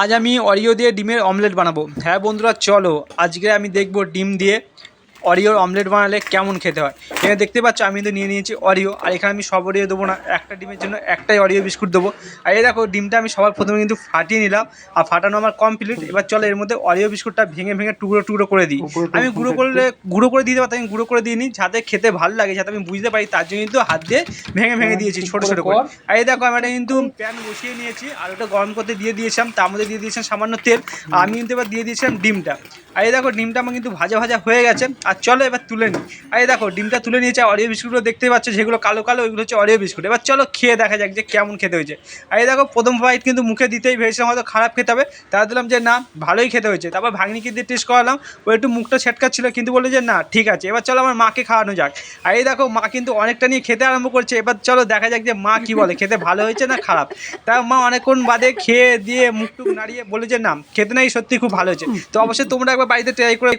আজ আমি অরিও দিয়ে ডিমের অমলেট বানাবো। হ্যাঁ বন্ধুরা, চলো আজকে আমি দেখবো ডিম দিয়ে অরিওর অমলেট বানালে কেমন খেতে হয়। এখানে দেখতে পাচ্ছ আমি কিন্তু নিয়ে নিয়েছি অরিও, আর এখানে আমি সব অরিও দেবো না, একটা ডিমের জন্য একটাই অরিও বিস্কুট দেবো। আর এই দেখো ডিমটা আমি সবার প্রথমে কিন্তু ফাটিয়ে নিলাম, আর ফাটানো আমার কমপ্লিট। এবার চলো এর মধ্যে অরিও বিস্কুটটা ভেঙে ভেঙে টুকরো টুকরো করে দিই। আমি গুঁড়ো করে দিতে পারতাম, গুঁড়ো করে দিইনি, যাতে খেতে ভালো লাগে, যাতে আমি বুঝতে পারি, তার জন্য কিন্তু হাত দিয়ে ভেঙে ভেঙে দিয়েছি ছোটো ছোটো করে। আর এই দেখো আমি একটা কিন্তু প্যান বসিয়ে নিয়েছি, আর ওটা গরম করতে দিয়ে দিয়েছিলাম, তার মধ্যে দিয়ে দিয়েছিলাম সামান্য তেল। আর আমি কিন্তু এবার দিয়ে দিয়েছিলাম ডিমটা। আর এই দেখো ডিমটা আমার কিন্তু ভাজা ভাজা হয়ে গেছে। আর চলো এবার তুলে নিই। আর এই দেখো ডিমটা তুলে নিয়েছে। অরিও বিস্কুটগুলো দেখতে পাচ্ছ, যেগুলো কালো কালো, ওইগুলো হচ্ছে অরিও বিস্কুট। এবার চলো খেয়ে দেখা যাক যে কেমন খেতে হয়েছে। আর এই দেখো প্রথম বাইট কিন্তু মুখে দিতেই ভেবেছিলাম হয়তো খারাপ খেতে হবে, তারা দিলাম যে না ভালোই খেতে হয়েছে। তারপর ভাগ্নিকে দিয়ে টেস্ট করালাম, ও একটু মুখটা ছেটকাচ্ছিল, কিন্তু বললো যে না ঠিক আছে। এবার চলো আমার মাকে খাওয়ানো যাক। আর এই দেখো মা কিন্তু অনেকটা নিয়ে খেতে আরম্ভ করছে। এবার চলো দেখা যাক যে মা কি বলে, খেতে ভালো হয়েছে না খারাপ। তার মা অনেকক্ষণ বাদে খেয়ে দিয়ে মুখটুক নাড়িয়ে বলে যে না খেতে নাই সত্যি খুব ভালো হয়েছে। তো অবশ্যই তোমরা একবার বাড়িতে ট্রাই করে